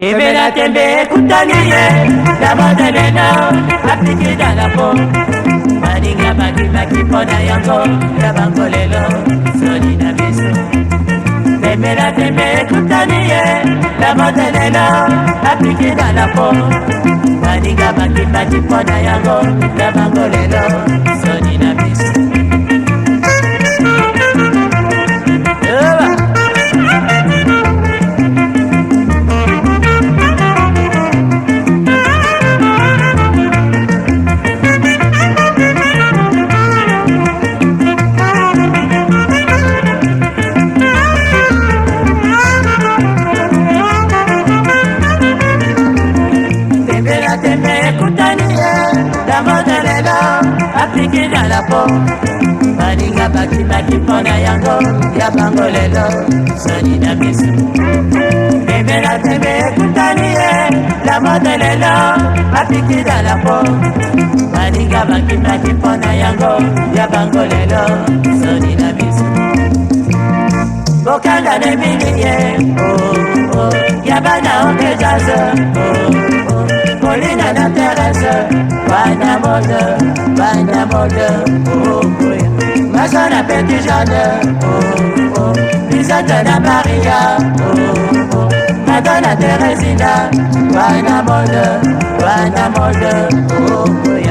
Ebela tembe kutaniye na modeleno apiki dans la peau maninga baki pona yango ya bangolelo soni na biso. Ebela tembe kutaniye na modeleno apiki dans la peau maninga baki pona yango ya bangolelo soni na biso. Apiki dans la peau maninga baki pona yango ya bangolelo soni na biso. Ebela tembe kutaniye la modelelo apiki dans la peau maninga baki pona yango ya bangolelo soni na biso. Bokanga ne miliye oh oh ya bana onge jazz oh oh Paulina na Teresa bana mode oh boy Masana Petit Jeanne oh oh Lisette na Maria oh oh Madonna Teresina bana mode oh boy.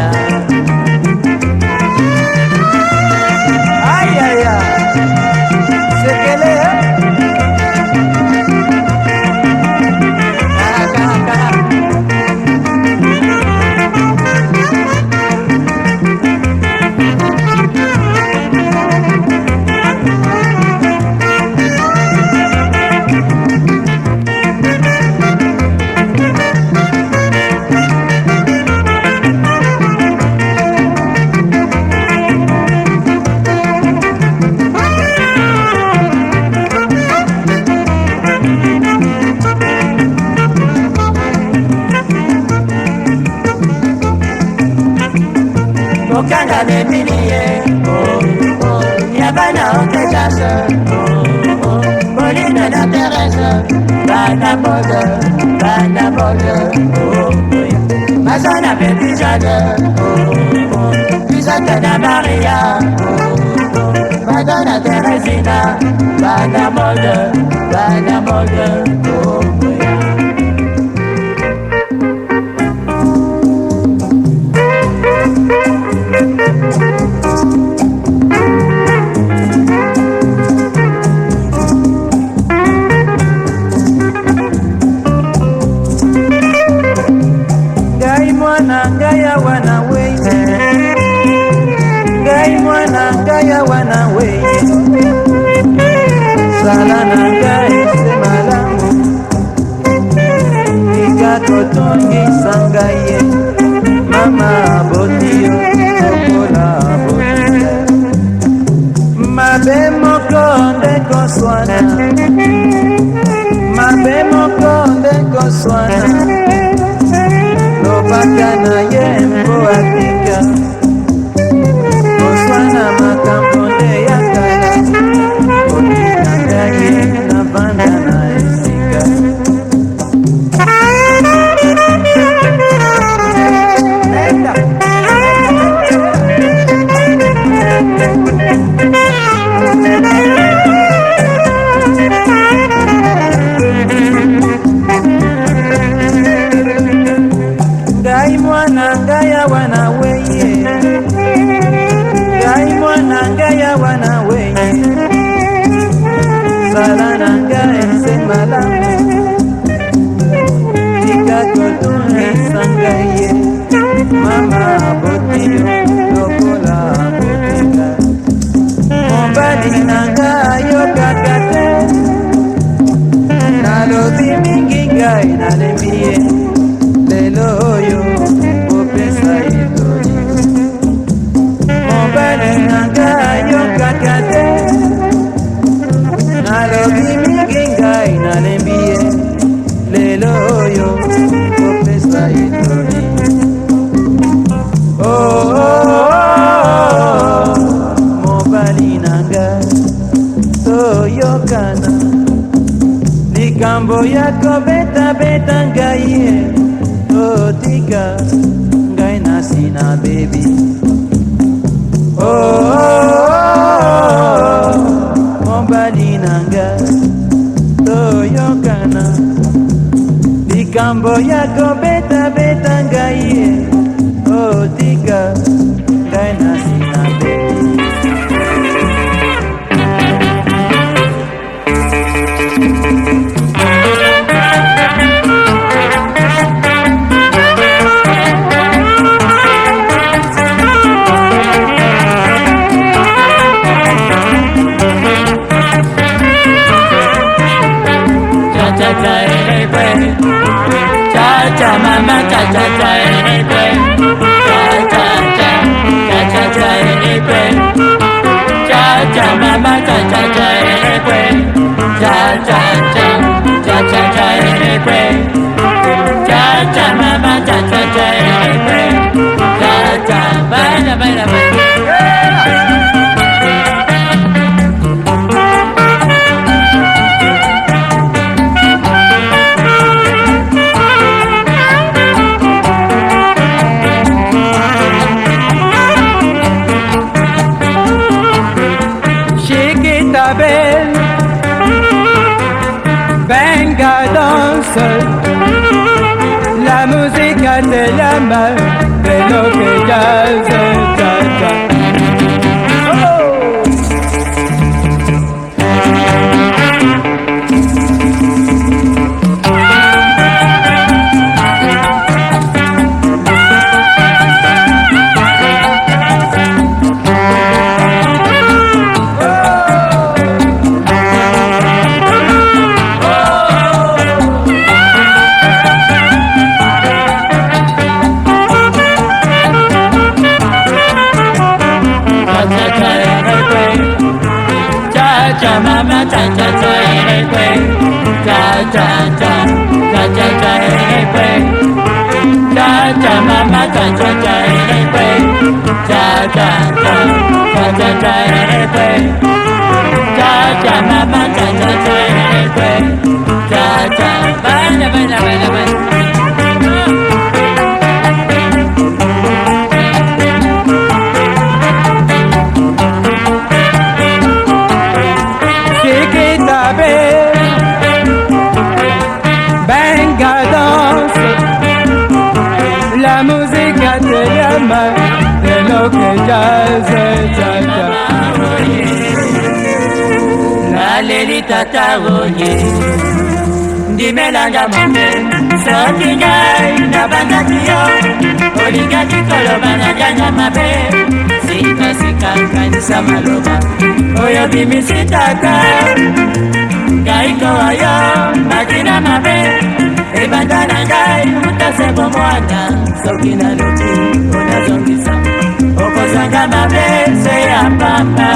Aïe aïe aïe c'est qu'elle est Okanga ne miliye oh oh Yabana otejaze oh oh Paulina na Teresa bana mode oh oh Masana Petit Jeanne oh oh Lisette na Maria oh oh Madonna Teresina bana mode oh oh. Ngai mwana ngaya wana weye sala na ngai se malamu ikakotungisa ngai mama botiyo okola botiyo mabe moko nde koswana lobaka na ye mpo atika koswana makambo nde ya kala otika ngai na banda na esika. Ngai mwana ngaya wana weye sala na ngai se malamu ikakotungisa ngai mama botiyo lokola botika mobali na ngai yokaka te nalobi mingi ngai nalembi ye lelo oyo opesa etoli mobali na ngai yokaka te nalobi mingi ngai nalembi ye lelo oyo opesa etoli oh, oh, oh, mobali na ngai toyokana likambo ya kobeta beta ngai otika ngai nasi na baby mobali nanga toyokana likambo ya kobeta ngai otika ngai nasi na baby. Cha mama cha cha cha cha cha cha cha mama cha cha cha cha cha cha cha cha mama cha cha cha baila baila venga danse, la musica te llama, de lo que ya se trata. Cha mama cha cha cha cha cha cha cha cha cha cha cha mama cha cha cha cha cha cha cha cha cha cha mama cha cha cha cha baila baila baila baila. Venga danse, la música te llama, de lo que ya se trata. La lelita tagoye, dime la llamame, sotiñay, la banda tío, oliga chicolo, bana ya llamabe, sika sika, kanisa maloba, oyo dimi sitaka. Gaiko ayo, makina mabe, ebandana ngai, mutasebo mwana, sokina lupi, unazongisa, okozanga mabe, seya papa.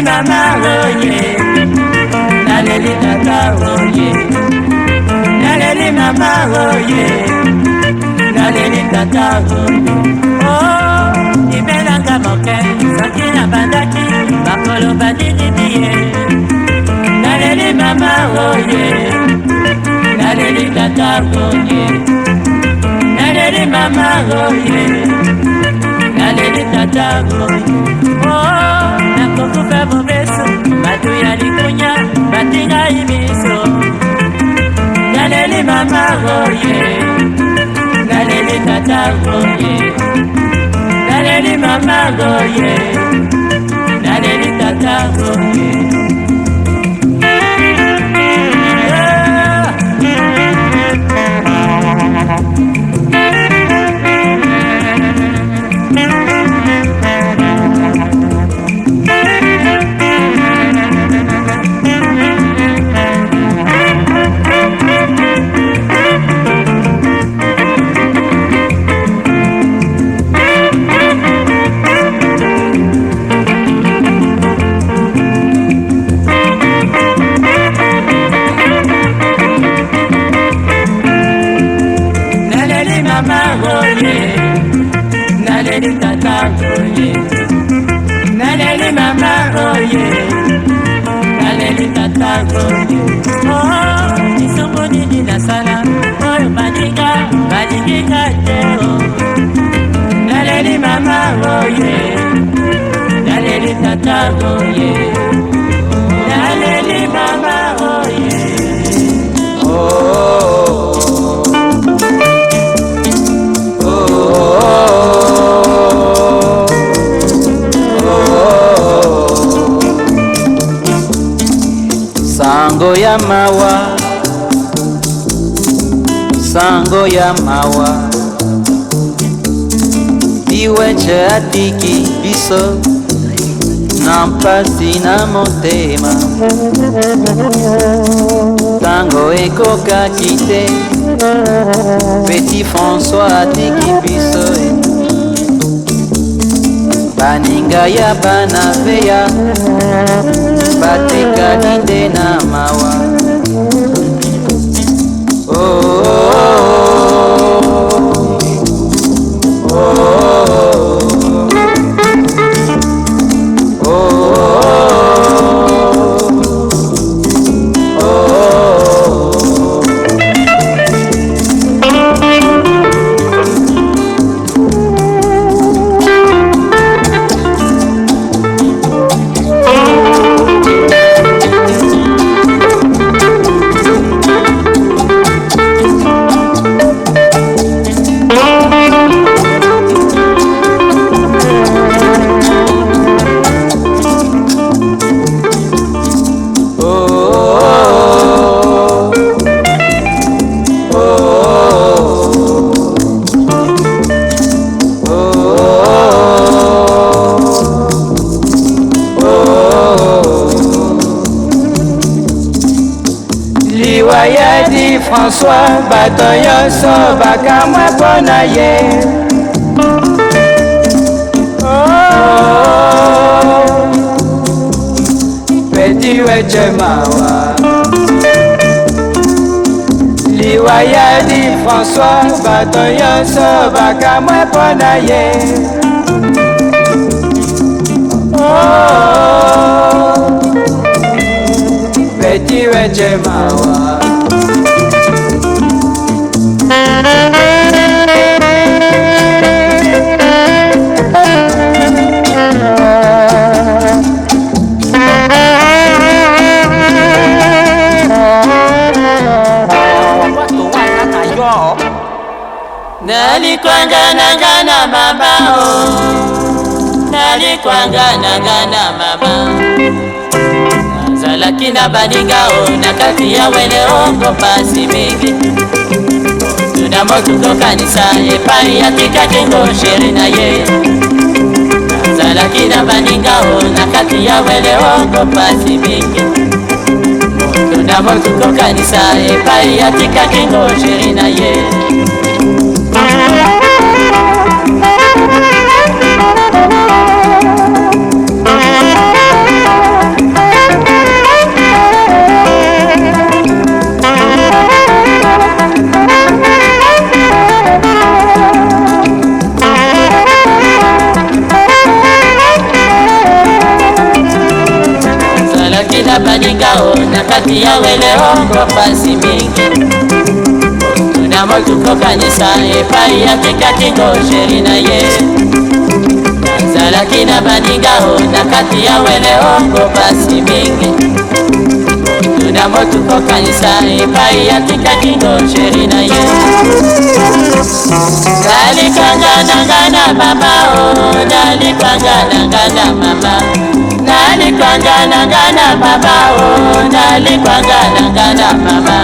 Mama oye, naleli tata oye, naleli mama oye, naleli tata oye. Oh, imelanga moke, sakina bandaki, bakolo bandini biye. Naleli mama oye, naleli tata oye, naleli mama oye, naleli tata oye. Oh, nakokufa bobeso, batu ya likunya, batinga imiso. Naleli mama oye, naleli tata oye, naleli mama oye, naleli tata oye. naleli tatango ye, naleli mama oye, naleli tatango ye. Oh, isongo nini nasala, oyo badingika teo. Naleli mama oye, naleli tatango ye, naleli mama oye. Sango ya mawa, sango ya mawa, iweche atiki biso na mpasi na motema. Tango ekoka kite, Petit François atiki biso. Baninga ya bana veya, bateka linde na mawa. Liwayadi François bato nyonso bakamwa mpona ye. Petit weche mawa, Liwayadi François bato nyonso bakamwa mpona ye. Petit weche mawa. Nalikwangana mama oh, nalikwangana mama. Nazalaki na baninga oh, na kati ya wele ongo pasi mingi. Tuna motuko kanisa epai ya tika kingo sheri na ye. Nazalaki na baninga oh, na kati ya wele ongo pasi mingi. Tuna motuko kanisa epai ya tika kingo sheri na ye. Nazalaki na baninga oh, na kati ya wele ongo pasi mingi. Tuna motuko kanisa epai ya tika kingo sheri na ye. Nazalaki na baninga oh, na kati ya wele ongo pasi mingi. Tuna motuko kanisa epai ya tika kingo sheri na ye. Nalikwangana mama oh, nalikwangana mama. Nalikwangana mama oh, nalikwangana mama.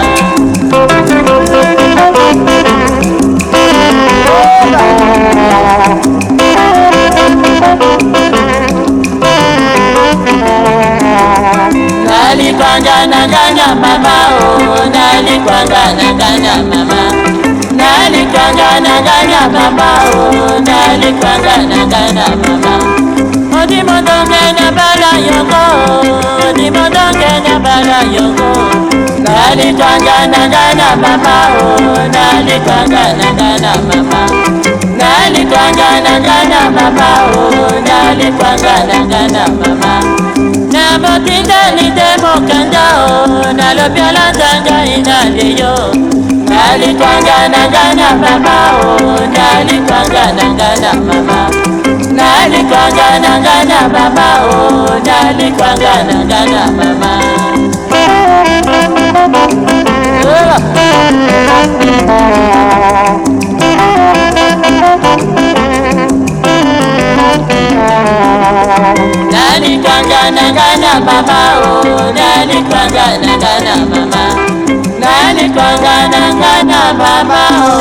Nalikwangana mama oh, nalikwangana mama. Nalikwangana mama oh, nalikwangana mama. Odi mondonge na bala yongo, odi mondonge na bala yongo. Nalikwangana mama oh, nalikwangana mama. Nalikwangana mama oh, nalikwangana mama. Na motinda lide mokanda oh, nalobiala tanga inaleyo. Nalikwangana mama oh, nalikwangana mama. Nalikwangana mama oh, nalikwangana mama. Nalikwangana mama oh, nalikwangana mama. Nalikwangana mama oh.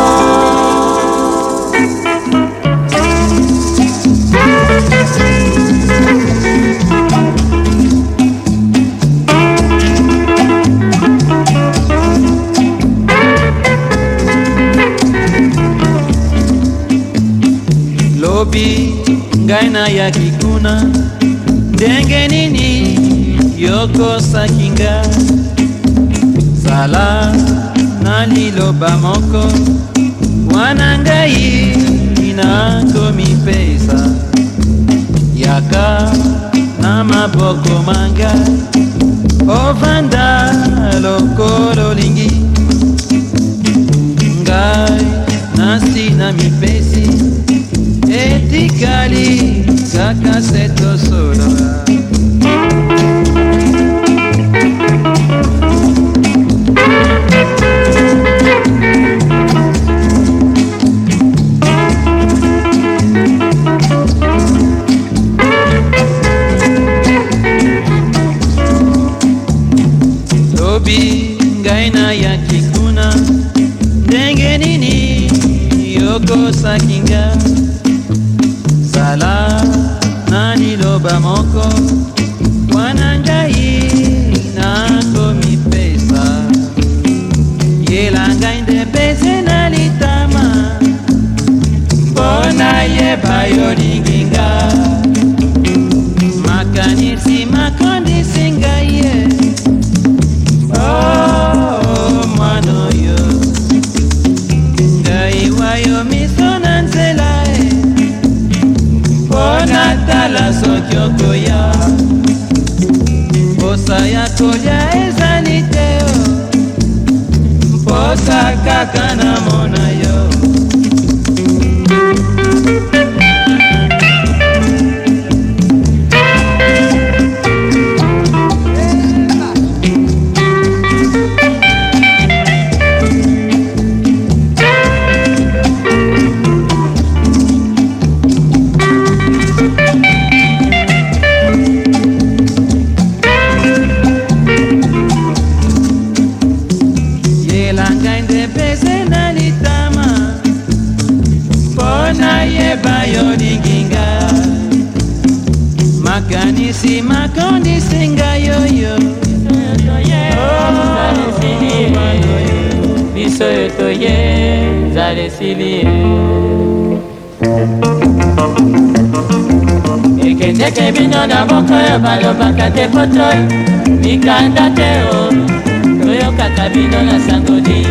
Lobi ngaina ya kikuna denge nini yoko sakinga sala naliloba moko wanangai inakomi pesa yaka na maboko manga ovanda lokolo lingi ngai nasi na mipesi etikali kaka seto sola. Lobi ngaina ya kikuna denge nini yoko sakinga sala naliloba moko wanangai nakomi pesa yelanga indepese nalitama mpona yeba yolinginga makanisi makondisi ngai ye oh mwana oyo ngai wayo miso na nzela tala soki okoya posa ya kolia ezali te posa kaka na mona yo. Makanisi makondisi ngayoyo biso etoye zale silie ekendeke bino na mokoyo balobaka te potoy mikanda te o toyokaka bino na sangodi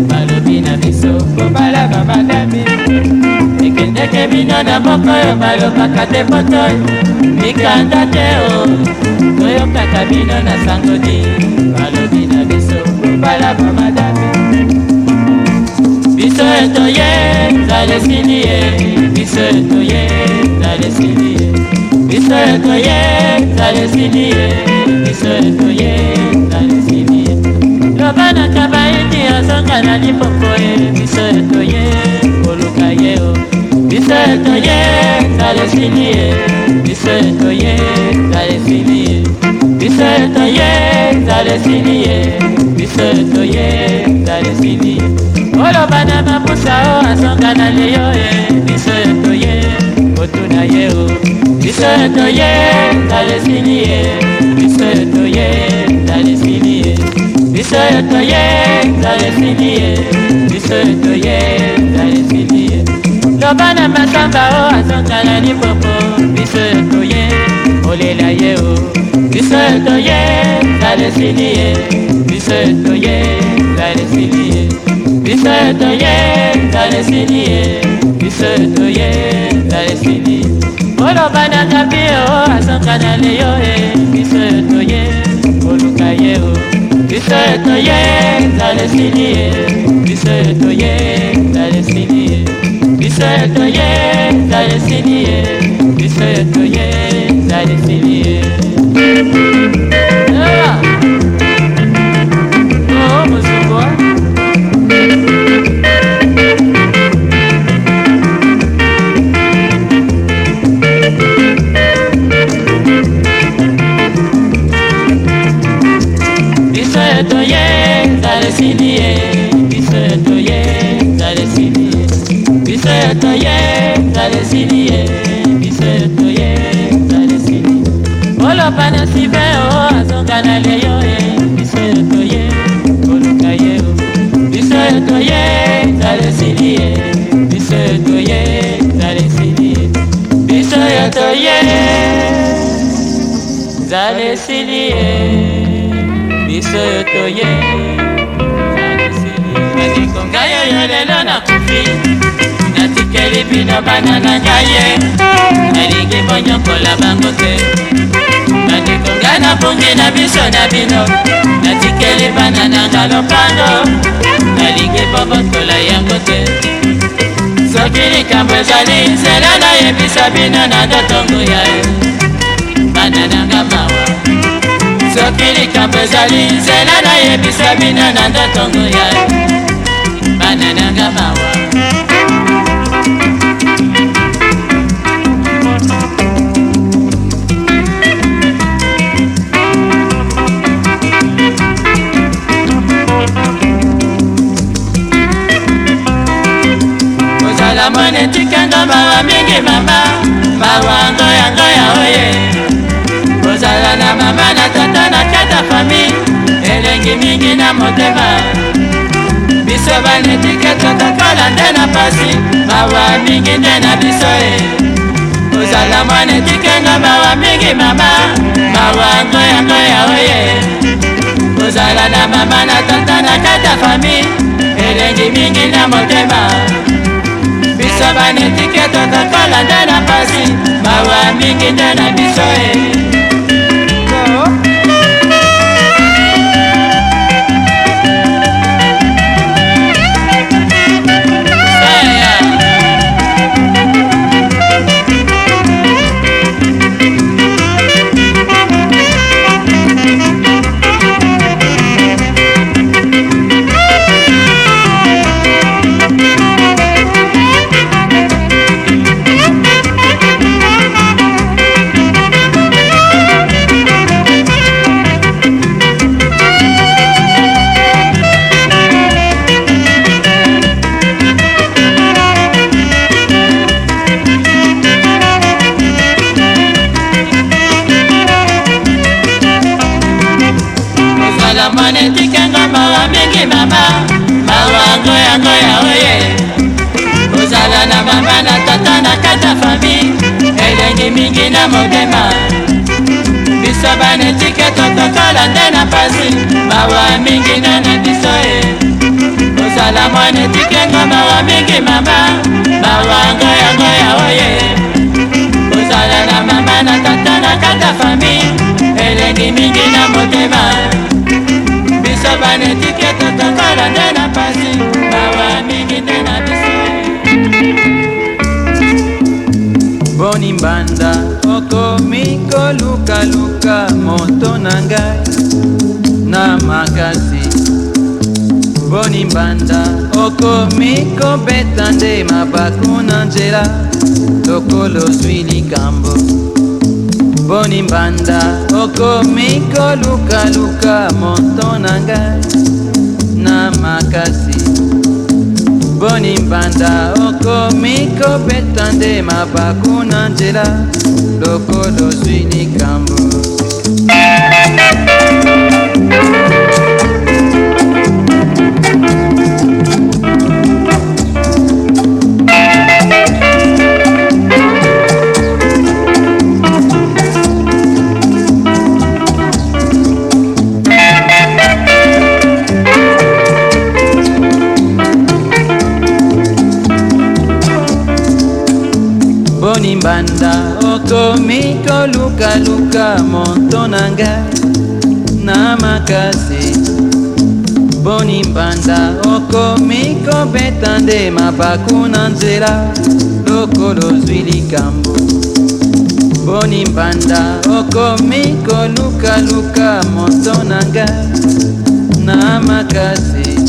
balobi na biso kobalaba madami ekendeke bino na mokoyo balobaka te potoy mikanda te o toyokaka bino na sangodi balobi na biso kobalaba madami biso etoye zale silie biso etoye zale silie biso etoye zale silie biso etoye zale silie lobana kabaiti asonga na lipopo ye biso etoye koluka ye o biso etoye zale silie biso etoye zale silie biso etoye zale silie biso etoye zale silie olobana mapusa o asonga na leyo ye biso etoye kotuna ye o biso etoye zale silie biso etoye zale silie biso etoye zale silie biso etoye zale silie lobana masamba o asonga na lipopo biso etoye olela ye o biso etoye zale silie biso etoye zale silie biso etoye zale silie biso toye zalesili oloba na ngapi o asonga na leyo biso toye oluka ye o biso toye zalesili biso toye zalesili biso toye zalesili biso toye zalesili oh musuko Olopana sibe o azonga na leyo biso toye oluka ye o biso toye zalesili biso toye zalesili biso toye zalesili biso toye zalesili ndikonga yo lelo na kufi natikeli bino bana na ngai nalingi bonyokola bango te bandikonga na bungi na biso na bino natikeli bana nanga lopango nalingi bobotola yango te soki likambo ezali nzela nayebisa bino na ndotongo ya bana nanga mawa soki likambo ezali nzela nayebisa bino na ndotongo ya bana nanga mawa mone tikanga mawa mingi mama mawa ngoya oye kozala na mama na tata na kata fami elengi mingi na motema biso banetike totokola nde na pasi mawa mingi nde na biso kozala mone tikanga mawa mingi mama mawa ngoya oye kozala na mama na tata na kata fami elengi mingi na motema biso banetike totokola nde na pasi mawa mingi nde na biso mone tikenga mawa mingi mama mawa ngoya oye kozala na mama na tata na kata fami elengi mingi na motema biso banetike totokola nde na pasi mawa mingi nde na biso kozala mone tikenga mawa mingi mama mawa ngoya oye kozala na mama na tata na kata fami elengi mingi na motema biso banetike totokola nde na pasi mawa mingi nde na biso boni mbanda okomi kolukaluka moto na ngai na makasi boni mbanda okomi kobeta nde mabaku na nzela lokolo zwi likambo boni mbanda okomi kolukaluka moto na ngai na makasi boni mbanda okomi kobeta nde mabaku na nzela lokolo zwi likambo okomi kolukaluka moto na ngai na makasi. Boni mbanda okomi kobeta nde mabaku na nzela lokolo zwi likambo. Boni mbanda okomi kolukaluka moto na ngai na makasi.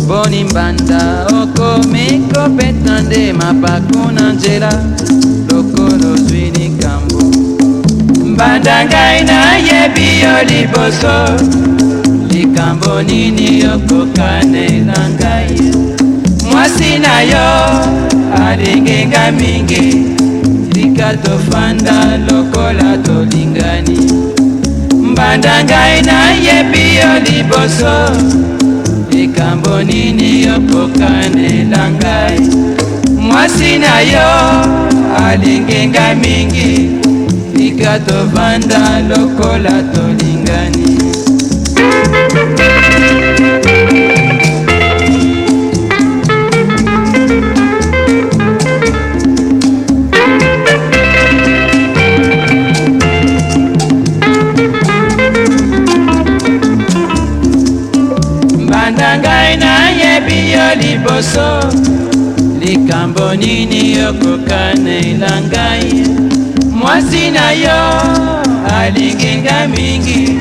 Boni mbanda okomi kobeta nde mabaku na nzela lokolo zwi likambo. Mbanda ngai nayebi yo liboso, likambo nini okokanela ngai? Mwasi na yo alinginga mingi, lika tofanda lokola tolingani. Mbanda ngai nayebi yo liboso, likambo nini okokanela ngai? Mwasi na yo alinginga mingi, lika tofanda lokola tolingani. Mbanda ngai nayebi yo liboso, likambo nini okokanela ngai? Mwasi na yo alinginga mingi,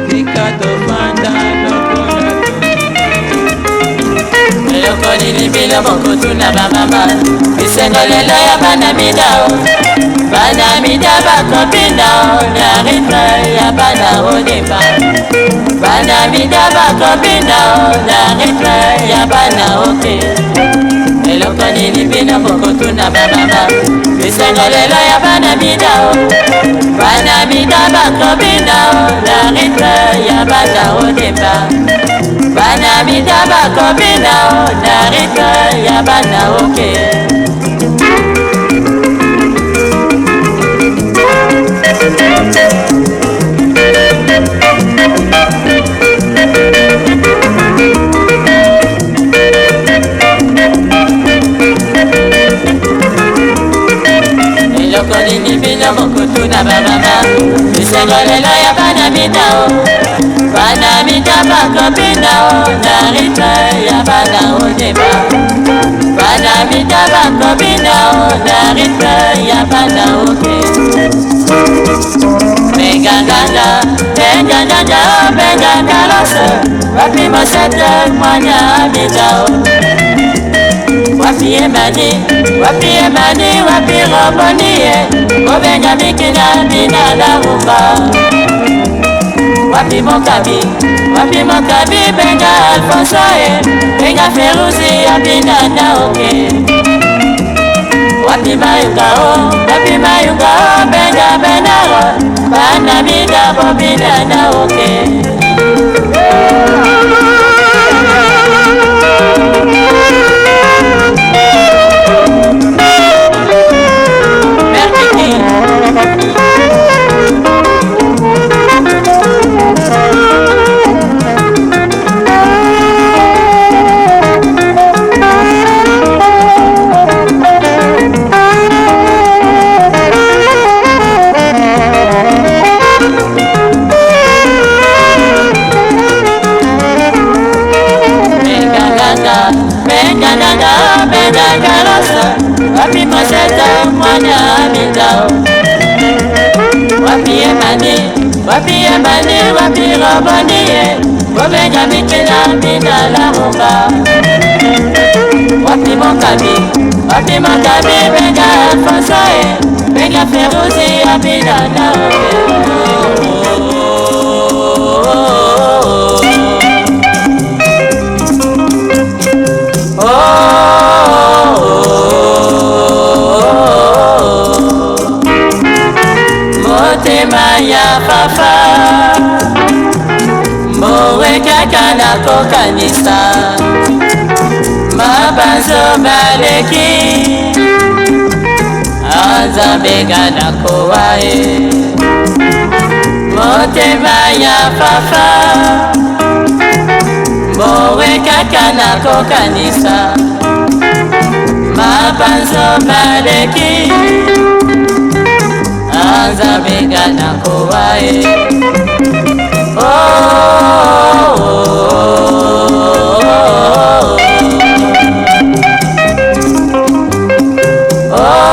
lika tofanda lokola eloko nini bino bokutu na bamama, bisengo lelo ya bana midao. Bana mida bakopinao na ritme ya bana odimba. Bana mida bakopinao na ritme ya bana oke. Eloko nini bino bokutu na bamama, bisengo lelo ya bana midao. Bana mida bakopinao na ritme ya bana odimba. Bana mida bakopinao na ritme ya bana oke. Eloko nini bino bokutu na bamama, bisengo lelo ya bana midao. Bana mida bakopinao na ritme ya bana odeba. Bana mida bakopinao na ritme ya bana oke. Benganganga, benganganga, bengangalose, wapi mosete mwanya midao. Wapi emani, wapi emani, wapi robonie, obenga mikina bina la rumba. Wapi mokabi, benga Alfonsoe, benga Feruzi abina na oke. Wapi mayunga o, benga Benaro, bana mida bobina na oke. Wapi mosete mwanya midao. Wapi emani, wapi robonie, obenga mikina bina la rumba. Wapi mokabi, benga Alfonsoe, benga Feruzi abina na oke. Motema ya papa, mbowe kaka na kokanisa. Mabanzo maleki, Nzambe na kowae. Motema ya papa, mbowe kaka na kokanisa. Mabanzo maleki, nakowae. Oh, oh, oh, oh, oh,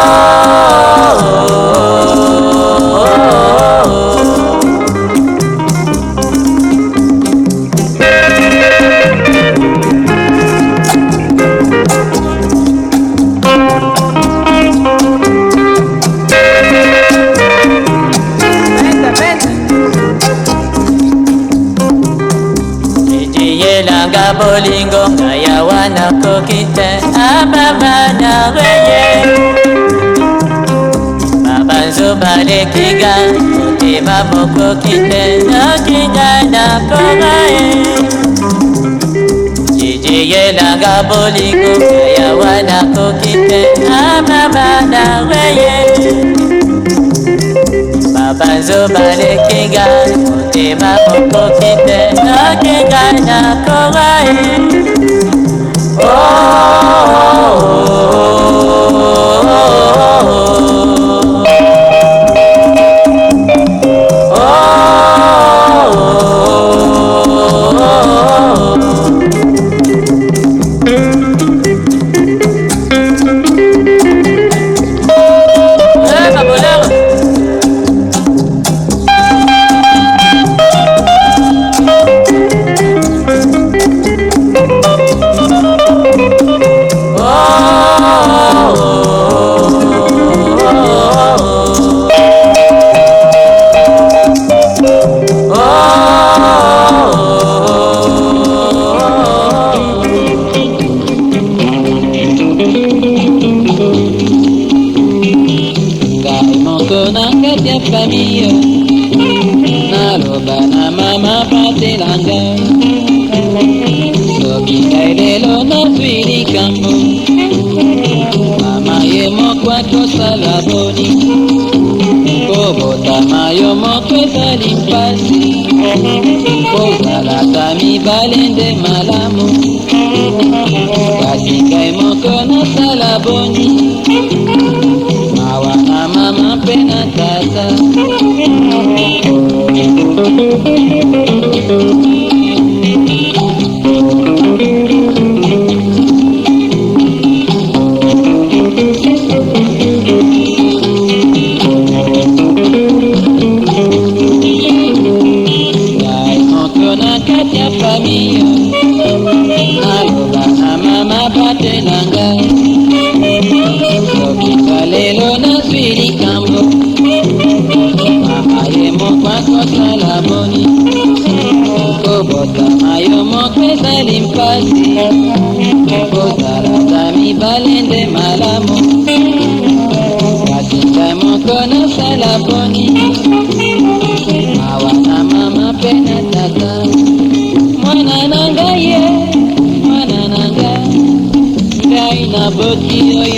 Langa bolingo ngaya wana kokite ababa na weye baba zobale kiga ema moko kite nakinya na kogae jijiye langa bolingo ngaya wana kokite ababa na weye Banzo balekinga Motema moko kite Nakinga na kogai Oh, oh, oh, famille naloba na mama patelanga soki ngai lelo nazwi likambo mama ye moko akosala boni kobotama yo moko ezali mpasi kozalaka mibale nde malamu kasi ngai moko nasala boni mawa na mama mpe na tata ngai moko na kati ya famille naloba na mama patelanga soki kalelo nazwi likambo mama ye moko akosala boni kobotama yo moko ezali mpasi kozalaka mibale nde malamu kasi ngai moko nasala boni mawa na mama mpe na tata mwana na ngai ye mwana na ngai ngai naboti oyo